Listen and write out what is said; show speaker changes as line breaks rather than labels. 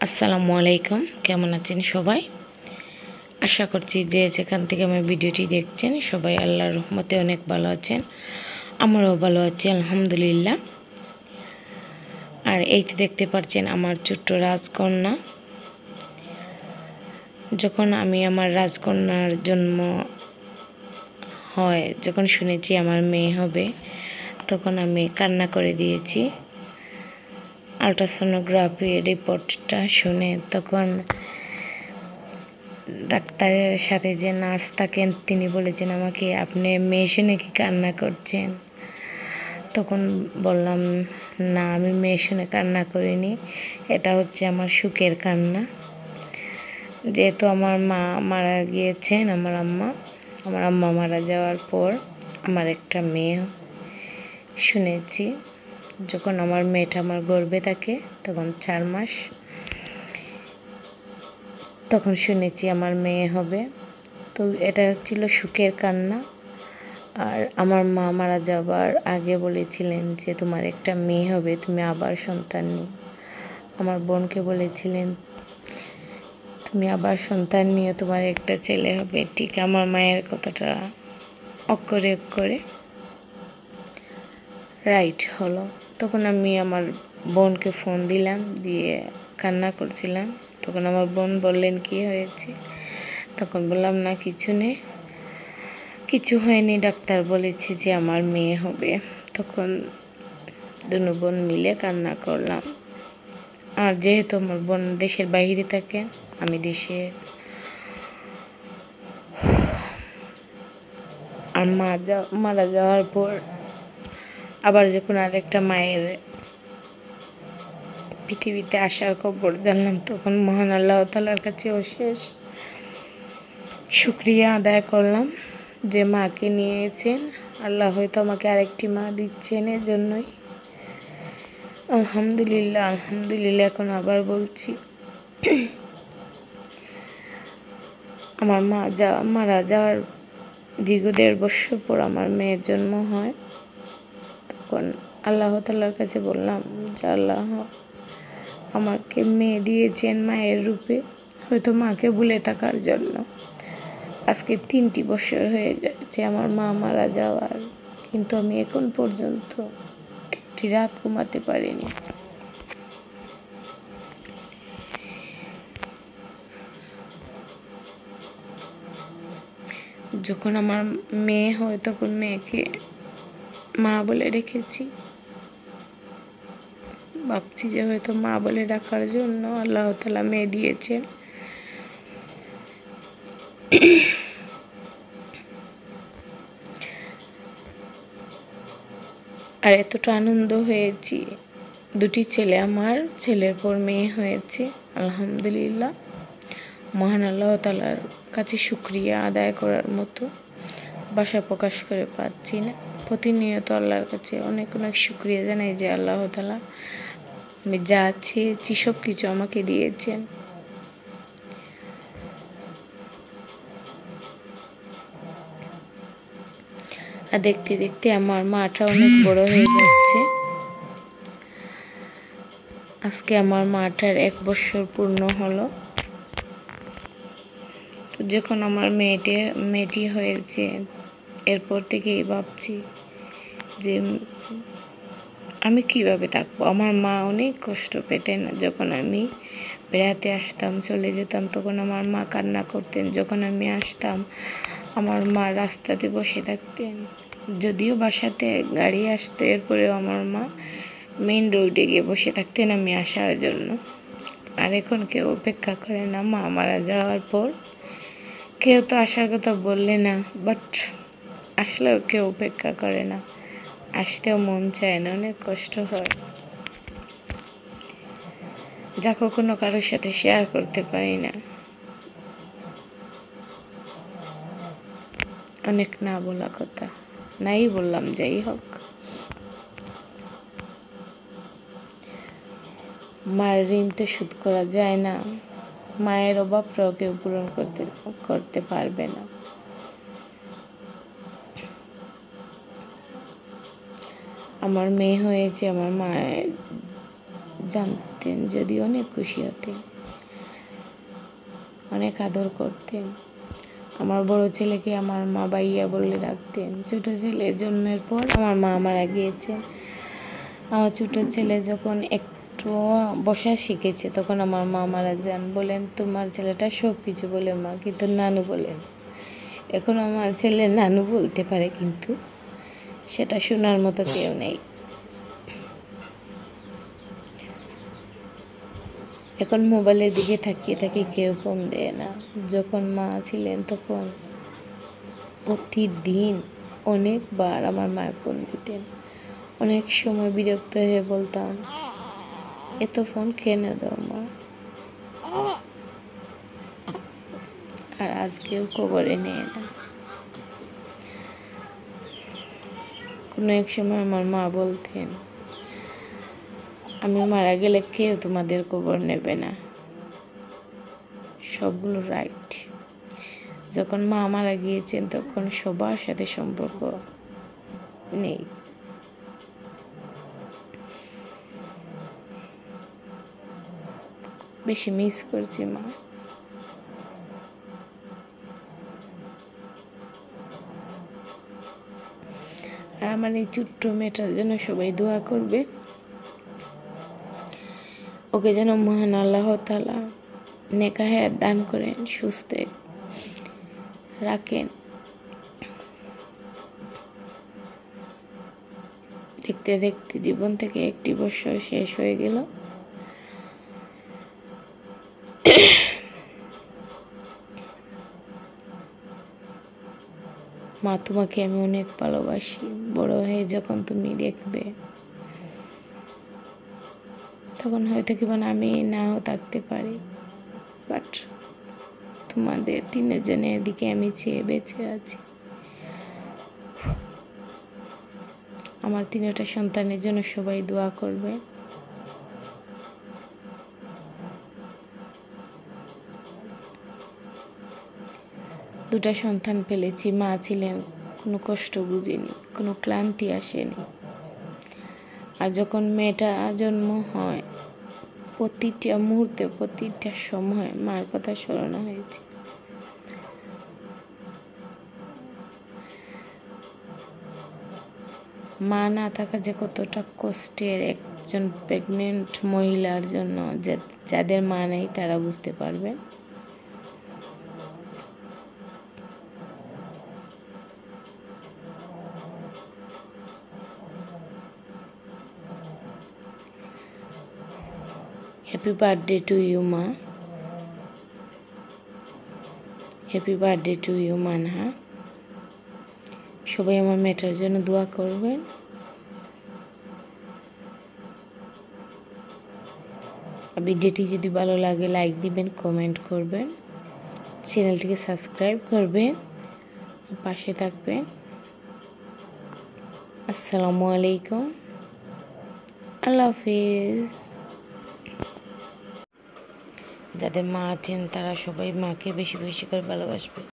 আসসালামু আলাইকুম, কেমন আছেন সবাই? আশা করছি যে যেখান থেকে আমার ভিডিওটি দেখছেন সবাই আল্লাহর রহমতে অনেক ভালো আছেন। আমরাও ভালো আছি আলহামদুলিল্লাহ। আর এই তো দেখতে পাচ্ছেন আমার ছোট্ট রাজকন্যা। যখন আমি আমার রাজকন্যার জন্ম হয়, যখন শুনেছি আমার মেয়ে হবে, তখন আমি কান্না করে দিয়েছি। আলট্রাসোনোগ্রাফি রিপোর্টটা শুনে তখন ডাক্তারের সাথে যে নার্স থাকেন তিনি বলেছেন আমাকে, আপনি মেয়ে শুনে কি কান্না করছেন? তখন বললাম, না, আমি মেয়ে শুনে কান্না করিনি, এটা হচ্ছে আমার সুখের কান্না। যেহেতু আমার মা মারা গিয়েছেন, আমার আম্মা মারা যাওয়ার পর আমার একটা মেয়ে শুনেছি। যখন আমার মেয়েটা আমার গর্ভে থাকে তখন 4 মাস, তখন শুনেছি আমার মেয়ে হবে। তো এটা ছিল সুখের কান্না। আর আমার মা মারা যাবার আগে বলেছিলেন যে তোমার একটা মেয়ে হবে, তুমি আবার সন্তান নিও। আমার বোনকে বলেছিলেন তুমি আবার সন্তান নিয়ে তোমার একটা ছেলে হবে। ঠিক আমার মায়ের কথাটা অক্ষরে অক্ষরে রাইট হলো। তখন আমি আমার বোনকে ফোন দিলাম, দিয়ে কান্না করছিলাম। তখন আমার বোন বললেন কি হয়েছে? তখন বললাম, না কিছু নেই, কিছু হয়নি, ডাক্তার বলেছে যে আমার মেয়ে হবে। তখন দুনো বোন মিলে কান্না করলাম। আর যেহেতু আমার বোন দেশের বাইরে থাকে, আমি দেশে, আর মারা যাওয়ার পর আবার যখন আরেকটা মায়ের পৃথিবীতে আসার খবর জানলাম, তখন মহান আল্লাহ তাআলার কাছে অশেষ শুকরিয়া আদায় করলাম যে মাকে নিয়েছেন। আল্লাহ হয়তো আমাকে আরেকটি মা দিচ্ছেন, এর জন্যই আলহামদুলিল্লাহ। এখন আবার বলছি, আমার মারা যাওয়ার দীর্ঘ 1.5 বছর পর আমার মেয়ের জন্ম হয়। তখন আল্লাহ তাআলার কাছে বললাম যে আল্লাহ আমাকে মেয়ে দিয়েছেন মায়ের রূপে, হয়তো মাকে ভুলে থাকার জন্য। আজকে 3টি বছর হয়ে যাচ্ছে আমার মা মারা যাওয়ার, কিন্তু আমি এখন পর্যন্ত একটি রাত ঘুমাতে পারিনি। যখন আমার মেয়ে হয় তখন মেয়েকে মা বলে রেখেছি। ভাবছি যে হয়তো মা বলে ডাকার জন্য আল্লাহ তাআলা মেয়ে দিয়েছেন। আর এতটা আনন্দ হয়েছি। 2টি ছেলে, আমার ছেলের পর মেয়ে হয়েছে আলহামদুলিল্লাহ। মহান আল্লাহ তাআলার কাছে শুকরিয়া আদায় করার মতো ভাষা প্রকাশ করে পাচ্ছি না। প্রতিনিয়ত আল্লাহর কাছে অনেক অনেক শুকরিয়া জানাই যে আল্লাহ তাআলা আমি যা চেয়েছি সব কিছু আমাকে দিয়েছেন। আর দেখতে দেখতে আমার মাটা অনেক বড় হয়ে যাচ্ছে। আজকে আমার মাটার 1 বছর পূর্ণ হলো। তো যখন আমার মেয়েটি হয়েছে, এরপর থেকেই ভাবছি যে আমি কিভাবে থাকবো। আমার মা অনেক কষ্ট পেতেন। যখন আমি বেড়াতে আসতাম, চলে যেতাম, তখন আমার মা কান্না করতেন। যখন আমি আসতাম, আমার মা রাস্তাতে বসে থাকতেন। যদিও বাসাতে গাড়ি আসতো, এরপরেও আমার মা মেইন রোডে গিয়ে বসে থাকতেন আমি আসার জন্য। আর এখন কেউ অপেক্ষা করে না। মা মারা যাওয়ার পর কেউ তো আসার কথা বললে না, বাট আসলেও কেউ অপেক্ষা করে না, আসতেও মন চায় না, অনেক কষ্ট হয়। যা কখনো কারোর সাথে শেয়ার করতে পারি না, অনেক না বলা কথা, নাই বললাম। যাই হোক, মায়ের ঋণ তো শোধ করা যায় না, মায়ের অভাবটাও কেউ পূরণ করতে পারবে না। আমার মেয়ে হয়েছে, আমার মা জানতেন যদি অনেক খুশি হতেন। অনেক আদর করতেন। আমার বড় ছেলেকে আমার মা ভাইয়া বলে ডাকতেন। ছোট ছেলের জন্মের পর আমার মা মারা গিয়েছে। আমার ছোট ছেলে যখন একটু বসা শিখেছে তখন আমার মা মারা যান। বলেন তোমার ছেলেটা সব কিছু বলে মা, কিন্তু নানু বলেন। এখন আমার ছেলে নানু বলতে পারে, কিন্তু সেটা শোনার মতো কেউ নেই। এখন মোবাইলের দিকে তাকিয়ে থাকি, কেউ ফোন দেয় না। যখন মা ছিলেন তখন প্রতিদিন অনেকবার আমার মায়ের ফোন দিতেন। অনেক সময় বিরক্ত হয়ে বলতাম, এত ফোন কেন দাও মা? আর আজকেও খবরে নেয় না। কোনো এক সময় আমার মা বলতেন, আমি মারা গেলে কেউ তোমাদের খবর নেবে না। সবগুলো রাইট। যখন মা মারা গিয়েছেন তখন সবার সাথে সম্পর্ক নেই। বেশি মিস করছি মা। আর আমার এই ছোট্ট মেয়েটার জন্য সবাই দোয়া করবে। ওকে যেন মহান আল্লাহ তাআলা নেক হায়াত দান করেন, সুস্থ রাখেন। দেখতে দেখতে জীবন থেকে 1 বছর শেষ হয়ে গেল। মা, তোমাকে আমি অনেক ভালোবাসি। বড় হয়ে যখন তুমি দেখবে তখন হয়তো কি আমি নাও থাকতে পারি, বাট তোমাদের 3 জনের দিকে আমি চেয়ে বেঁচে আছি। আমার 3টা সন্তানের জন্য সবাই দোয়া করবে। দুটা সন্তান পেলেছি, মা ছিলেন, কোনো কষ্ট বুঝিনি, কোনো ক্লান্তি আসেনি। আর যখন মেয়েটা জন্ম হয় প্রতিটা মুহূর্তে, প্রতিটা সময় মার কথা স্মরণ হয়েছে। মা না থাকা যে কতটা কষ্টের একজন প্রেগনেন্ট মহিলার জন্য, যাদের মা নেই তারা বুঝতে পারবে। হ্যাপি বার্থডে টু ইউ মা। Happy birthday to you Manha. সবাই আমার মেয়েটার জন্য দোয়া করবেন। ভিডিওটি যদি ভালো লাগে লাইক দিবেন, কমেন্ট করবেন, চ্যানেলটিকে সাবস্ক্রাইব করবেন, পাশে থাকবেন। আসসালামু আলাইকুম, আল্লাহ হাফিজ। যাদের মা আছেন তারা সবাই মাকে বেশি বেশি করে ভালোবাসবে।